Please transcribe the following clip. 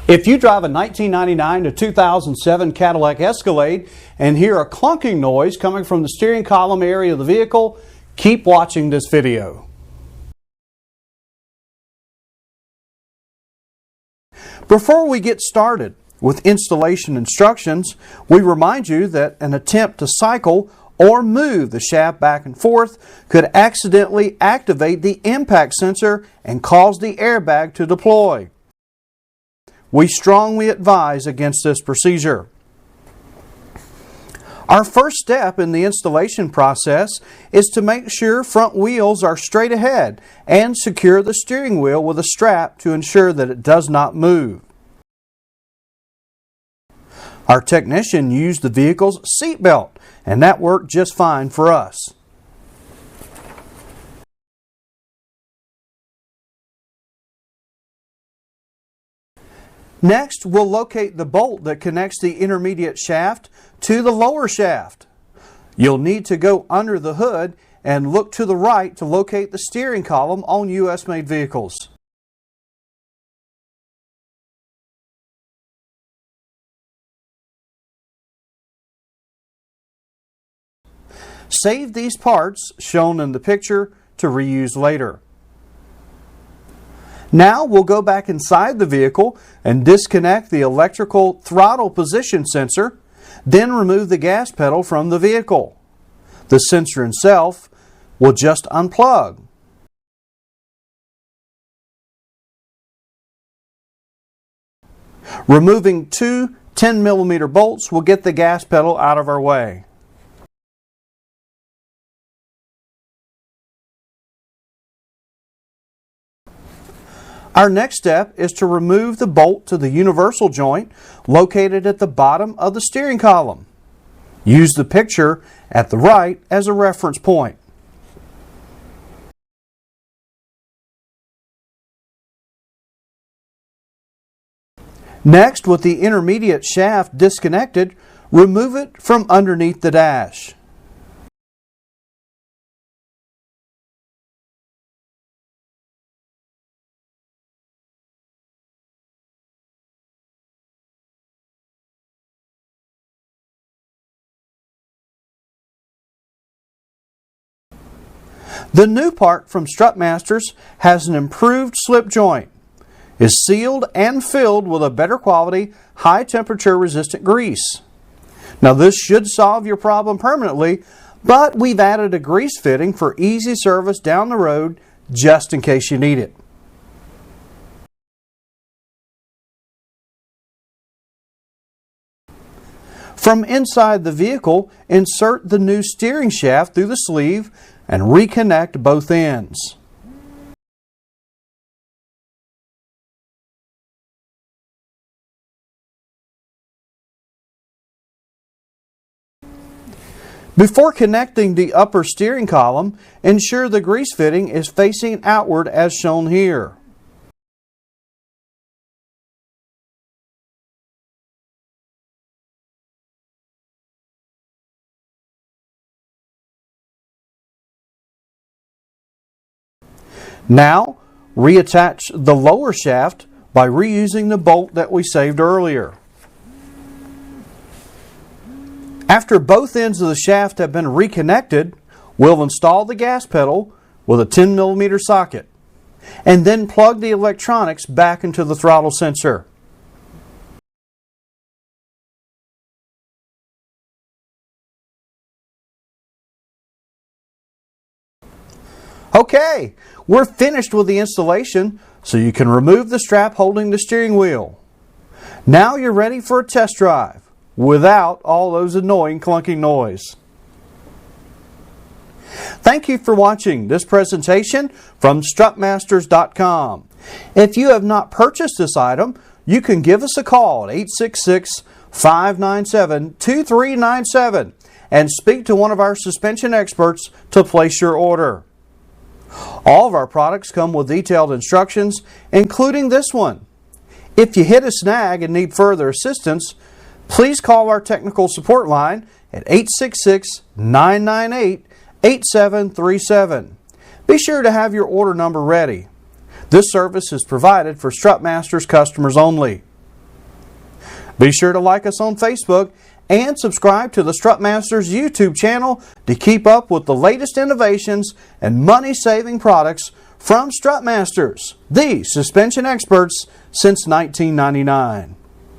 If you drive a 1999 to 2007 Cadillac Escalade and hear a clunking noise coming from the steering column area of the vehicle, keep watching this video. Before we get started with installation instructions, we remind you that an attempt to cycle or move the shaft back and forth could accidentally activate the impact sensor and cause the airbag to deploy. We strongly advise against this procedure. Our first step in the installation process is to make sure front wheels are straight ahead and secure the steering wheel with a strap to ensure that it does not move. Our technician used the vehicle's seat belt, and that worked just fine for us. Next, we'll locate the bolt that connects the intermediate shaft to the lower shaft. You'll need to go under the hood and look to the right to locate the steering column on US-made vehicles. Save these parts, shown in the picture, to reuse later. Now we'll go back inside the vehicle and disconnect the electrical throttle position sensor, then remove the gas pedal from the vehicle. The sensor itself will just unplug. Removing two 10mm bolts will get the gas pedal out of our way. Our next step is to remove the bolt to the universal joint located at the bottom of the steering column. Use the picture at the right as a reference point. Next, with the intermediate shaft disconnected, remove it from underneath the dash. The new part from Strutmasters has an improved slip joint, is sealed and filled with a better quality, high temperature resistant grease. Now this should solve your problem permanently, but we've added a grease fitting for easy service down the road just in case you need it. From inside the vehicle, insert the new steering shaft through the sleeve and reconnect both ends. Before connecting the upper steering column, ensure the grease fitting is facing outward as shown here. Now, reattach the lower shaft by reusing the bolt that we saved earlier. After both ends of the shaft have been reconnected, we'll install the gas pedal with a 10mm socket and then plug the electronics back into the throttle sensor. Okay, we're finished with the installation, so you can remove the strap holding the steering wheel. Now you're ready for a test drive without all those annoying clunking noise. Thank you for watching this presentation from Strutmasters.com. If you have not purchased this item, you can give us a call at 866-597-2397 and speak to one of our suspension experts to place your order. All of our products come with detailed instructions, including this one. If you hit a snag and need further assistance, please call our technical support line at 866-998-8737. Be sure to have your order number ready. This service is provided for Strutmasters customers only. Be sure to like us on Facebook and subscribe to the Strutmasters YouTube channel to keep up with the latest innovations and money-saving products from Strutmasters, the suspension experts since 1999.